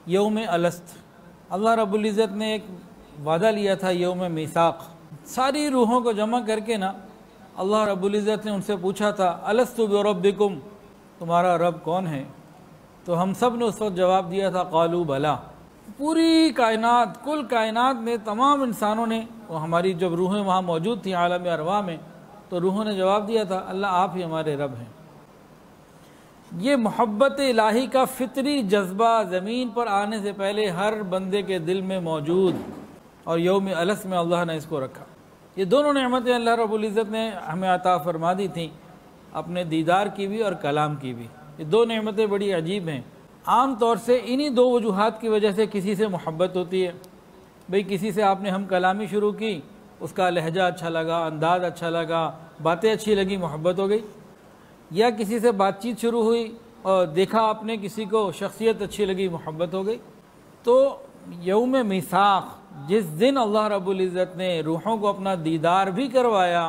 यौम अलस्त, अल्लाह रब्बुल इज़्ज़त ने एक वादा लिया था यौम मीसाक। सारी रूहों को जमा करके ना अल्लाह रब्बुल इज़्ज़त ने उनसे पूछा था अलस्तु बिरब्बिकुम, तुम्हारा रब कौन है? तो हम सब ने उस वक्त जवाब दिया था क़ालू बला। पूरी कायनात, कुल कायनात में तमाम इंसानों ने, वो हमारी जब रूहें वहाँ मौजूद थी आलम अरवाह में, तो रूहों ने जवाब दिया था अल्लाह आप ही हमारे रब हैं। ये मोहब्बत इलाही का फितरी जज्बा ज़मीन पर आने से पहले हर बंदे के दिल में मौजूद, और यौम अलस में अल्लाह ने इसको रखा। ये दोनों नेमतें अल्लाह रब्बुल इज़्ज़त ने हमें अता फरमा दी थी, अपने दीदार की भी और कलाम की भी। ये दो नेमतें बड़ी अजीब हैं। आम तौर से इन्हीं दो वजूहात की वजह से किसी से मोहब्बत होती है। भाई किसी से आपने हम कलामी शुरू की, उसका लहजा अच्छा लगा, अंदाज़ अच्छा लगा, बातें अच्छी लगी, मोहब्बत हो गई। या किसी से बातचीत शुरू हुई और देखा आपने किसी को, शख्सियत अच्छी लगी, मोहब्बत हो गई। तो यौम मीसाक, जिस दिन अल्लाह रब्बुल इज़्ज़त ने रूहों को अपना दीदार भी करवाया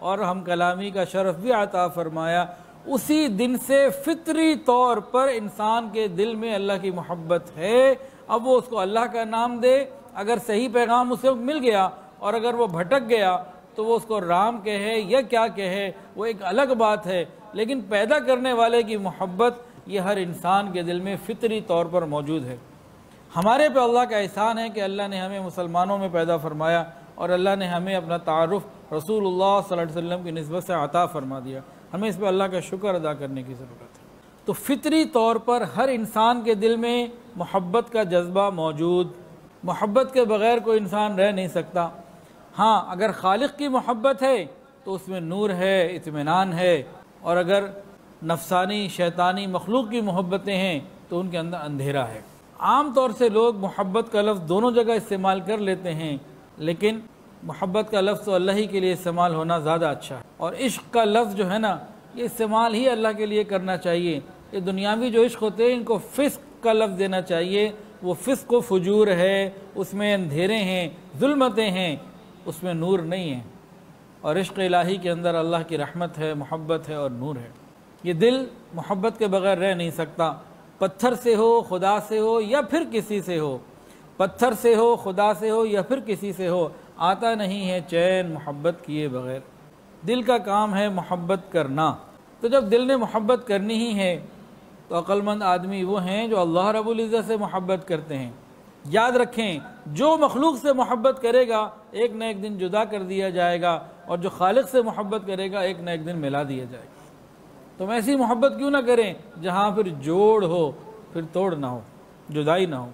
और हम कलामी का शरफ़ भी अता फरमाया, उसी दिन से फितरी तौर पर इंसान के दिल में अल्लाह की मोहब्बत है। अब वो उसको अल्लाह का नाम दे, अगर सही पैगाम उसे मिल गया, और अगर वो भटक गया तो वो उसको राम कहे या क्या कहे, वो एक अलग बात है। लेकिन पैदा करने वाले की मोहब्बत ये हर इंसान के दिल में फितरी तौर पर मौजूद है। हमारे पे अल्लाह का एहसान है कि अल्लाह ने हमें मुसलमानों में पैदा फरमाया और अल्लाह ने हमें अपना तारुफ रसूलुल्लाह सल्लल्लाहु अलैहि वसल्लम की निस्बत से अता फरमा दिया। हमें इस पर अल्लाह का शुक्र अदा करने की ज़रूरत है। तो फितरी तौर पर हर इंसान के दिल में मोहब्बत का जज्बा मौजूद, मोहब्बत के बग़ैर कोई इंसान रह नहीं सकता। हाँ, अगर खालिक की मोहब्बत है तो उसमें नूर है, इत्मीनान है, और अगर नफसानी शैतानी मखलूक की मोहब्बतें हैं तो उनके अंदर अंधेरा है। आम तौर से लोग मोहब्बत का लफ्ज़ दोनों जगह इस्तेमाल कर लेते हैं, लेकिन मोहब्बत का लफ्ज़ तो अल्लाह ही के लिए इस्तेमाल होना ज़्यादा अच्छा है। और इश्क़ का लफ्ज़ जो है ना, ये इस्तेमाल ही अल्लाह के लिए करना चाहिए। ये दुनियावी जो इश्क़ होते हैं इनको फ़िस्क़ का लफ्ज़ देना चाहिए। वो फ़िस्क़ व फुजूर है, उसमें अंधेरे हैं, जुल्मतें हैं, उसमें नूर नहीं है। और इश्क़ इलाही के अंदर अल्लाह की रहमत है, मोहब्बत है और नूर है। ये दिल मोहब्बत के बग़ैर रह नहीं सकता। पत्थर से हो, खुदा से हो या फिर किसी से हो, पत्थर से हो, खुदा से हो या फिर किसी से हो, आता नहीं है चैन मोहब्बत किए बग़ैर। दिल का काम है मोहब्बत करना। तो जब दिल ने मोहब्बत करनी ही है तो अक्लमंद आदमी वो हैं जो अल्लाह रब्बुल इज़्ज़त से मोहब्बत करते हैं। याद रखें, जो मखलूक से मोहब्बत करेगा एक न एक दिन जुदा कर दिया जाएगा, और जो खालिक से मोहब्बत करेगा एक न एक दिन मिला दिया जाएगा। तो हम ऐसी मोहब्बत क्यों ना करें जहाँ फिर जोड़ हो, फिर तोड़ ना हो, जुदाई ना हो।